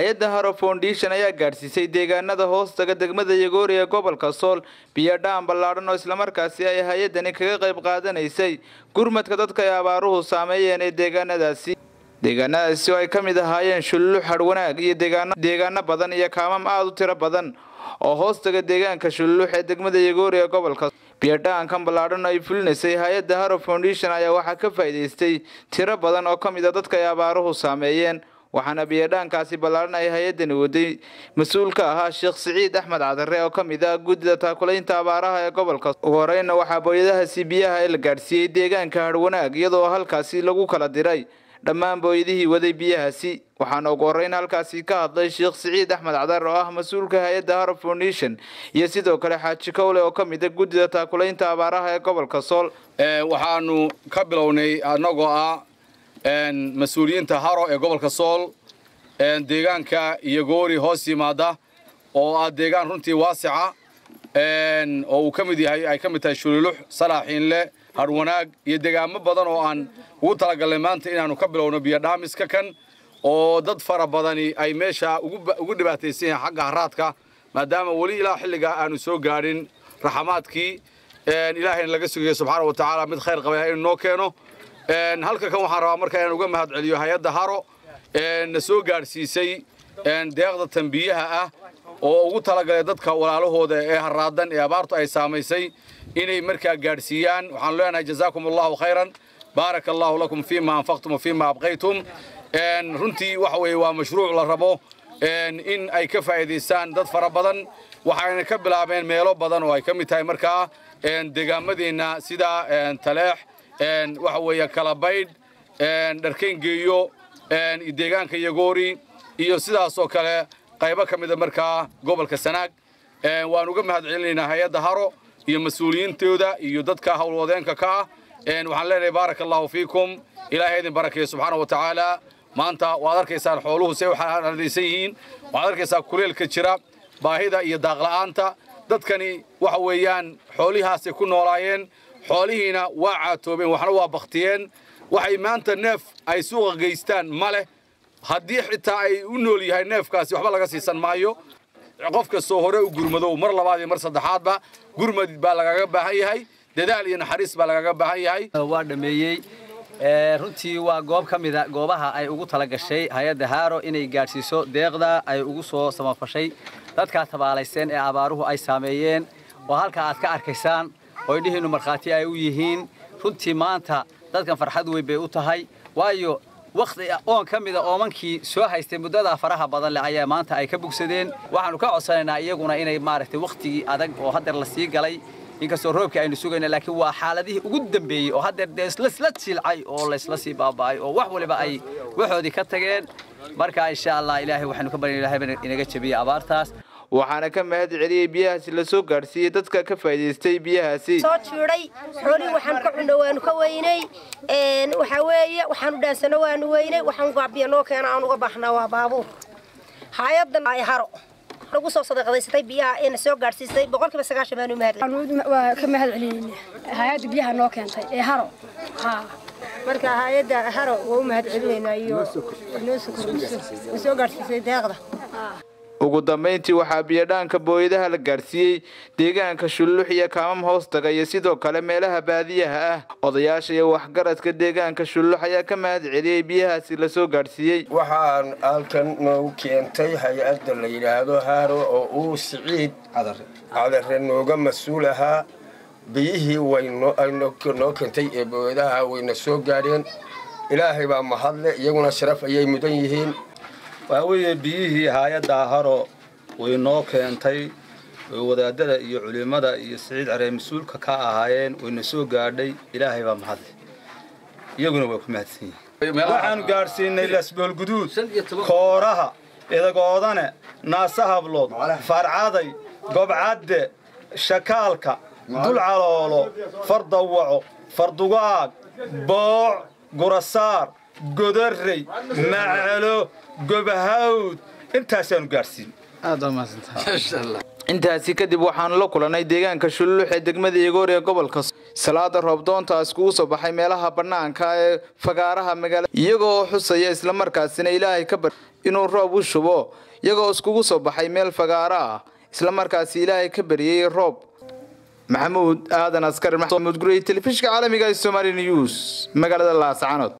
hay'adda Haro Foundation ayaa gaarsiisay deegaanada hoostaga degmada Yagoori ee gobolka Sool biyo dhaan ballaaran oo isla markaasi ay hay'adani kaga qayb qaadanaysay gurmadka dadka ay abaaruhu saameeyeen ee deegaanadaasi oo ay ka mid ahaayeen Shulluux Harwanaag iyo deegaano badan iyo kaamam aad u tiro badan oo hoostaga deegaanka Shulluux ee degmada Yagoori ee gobolka biyo dhaankan ballaaran ay fulinaysay hay'adda Haro Foundation ayaa waxa ka faa'iideystay tiro badan oo ka mid ah dadka ay abaaruhu saameeyeen waxaana biyo dhaankaasi ballaaran ay hay'adani waday mas'uulka ahaa Sheekh Saciid Axmed Cadare oo ka mid ah guddiga taakulaynta abaaraha ee gobolka ugu horeyna waxa booyadaha biyaha la gaarsiiyay deegaanka Harwanaag iyadoo halkaasi lagu kala diray dhammaan booyadihii waday biyahaasi waxaana ugu horeyn halkaasi ka hadlay Sheekh Saciid Axmed Cadare oo ah mas'uulka hay'adda Haro Foundation iyo sidoo kale Xaaji Kowle oo ka mid ah guddiga taakulaynta abaaraha ee gobolka Sool waxaanu ka bilownay anagoo ah مسؤولينta Haro ee gobolka Sool deegaanka Yagoori hoos yimaada oo ah deegaan runtii waasica oo uu kamid yahay ay kamid tahay Shulluux Salaaxiinle Harwanaag iyo deegaamo badan oo aan ugu talagalnay maanta inaanu ka bilowno biyo dhaamiska kan oo dad fara badani ay meesha ugu dhibaataysan xagga haraadka maadaama wali ilaa xilliga aanu soo gaarin raxmaadkii ilaahayna laga sugayo subxaanahu wa ta'ala mid khayr qabay inuu noo keeno halka kan waxaan rabaa marka inaan uga mahad celiyo hay'adda Haro na soo gaarsiisay deeqda tanbiyaha ah oo ugu talagalay dadka walaalahooda ee haraadan ee abaartu ay saameysay inay markaa gaarsiiyaan waxaan leenahay jazaakumullahu khayran barakallahu lakum fiima anfaqtum fiima abqaytum runtii waxa weeye waa mashruuc la rabo in ay ka faa'iideystaan dad fara badan waxayna ka bilaabeen meelo badan oo ay ka mid tahay markaa deegaamadeenna sida Taleex waxa weeye kala baydh dharkeen geeyo deegaanka Yagoori iyo sidaas oo kale qaybo kamid markaa gobolka Sanaag waan uga mahad celinaynaa hay'adda Haro iyo mas'uuliyiintooda iyo dadka hawlwadeenka ka waxaan leenahay barakallahu fiikum ilaahay idin barakeeyo subxaanahu wa ta'ala maanta waad arkaysaan xooluhu say waxaan adeeysan yihiin waad arkaysaa kuleelka jira baahida iyo daaq la'aanta dadkani waxa weeyaan xoolihaas ku noolaayeen xoolihiina waa caatoobeen waxna waa baqtiyeen waxay maanta neef ay suuqa geystaan male haddii xitaa ay u nool yahay neefkaasi waxba laga siisan maayo qofka soo hore u gurmado mar labaad iyo mar saddexaadba gurmad baa lagaga baahan yahay dadaal iyo naxariis baa lagaga baahan yahay waa dhameeyay runtii waa goob ka mid ah goobaha ay ugu tala gashay hay'adda Haro inay gaarsiiso deeqda ay ugu soo samafashay dadka tabaalaysan ee abaaruhu ay saameeyeen oo halka aad ka arkaysaan oo idhihiinu markhaati ay u yihiin runtii maanta dadkan farxad weyn bay u tahay waayo waqti oon ka mid ah oomankii soo haystay muddada faraha badan leh ayaa maanta ay ka bugsadeen waxaanu ka codsanaynaa iyaguna inay maaragtay waqtigii adag oo hadda la sii galay inkastoo roobkii aynu sugayna laakiin waa xaaladihii ugu dambeeyay oo hadda la silcay oo la isla sii baaba'ay oo wax waliba ay waxoodii ka tageen marka insha Allah ilaahay waxaanu ka baryaynaa ilaahay inaga jabiyo abaartaas waxaana ka mahad celiyay biyahaasi la soo gaarsiiyay dadka ka faa'iideystay biyahaasi soo jiiray xooli waxaan ka cunno waanu ka weynay waxa weeye waxaan u dhaansano waanu weynay waxaan gaabiyo noo keena aan uga baahnaa waa baabuur hay'adda ay Haro lagu soo sadaqadeystay biyaha ee soo gaarsiisay 190 baanu mahad waa ka mahad celinayna hay'adda biyaha noo keentay ee Haro marka hay'adda Haro waa mahad celinayna iyo noo soo gaarsiisay deeqda ugu dambeyntii waxaa biyo dhaanka booyadaha la gaarsiiyay deegaanka Shulluux iyo kaamam hoostaga iyo sidoo kale meelaha baadiyaha ah odayaasha iyo waxgaradka deegaanka Shulluux ayaa ka mahad celiyay biyahaasi la soo gaarsiiyay waxaan halkan noo keentay hay'adda la yiraahdo Haro oo uu Saciid Cadare nooga mas'uul ahaa biyihii wayno noo keentay ee booyadaha wayna soo gaareen ilaahay baa mahadle iyaguna sharaf ayay mudan yihiin waaweeye biyihii hay'adda Haro way noo keentay wadaadada iyo culimada iyo Saciid Cadare mas'uulka ka ahaayeen wayna soo gaadhay ilaahay baa mahadle iyaguna way ku mahadsan yihiin waxaan gaarsiinay lasbool guduud kooraha edagoodane naasahablood farcaday gobcadde shakaalka dulcaloolo fardawaco fardugaag booc gurasaar godarrey macalo gobahawd intaasaan gaarsiin aad ma santaa intaasi kadib waxaan la kulanay deegaanka Shulluux ee degmada Yagoori ee gobolka salaada roobdoontaas kugu soo baxay meelaha banaanka ee fagaaraha magaalada iyagoo xusaya isla markaasina Ilaahay ka bar inuu roob u shubo iyagoo iskugu soo baxay meel fagaara ah isla markaas Ilaahay ka bariyay roob Maxamuud Aadan Askari Maxamuud Gurey telefishinka caalamiga ee Somali News magaalada Laascaanood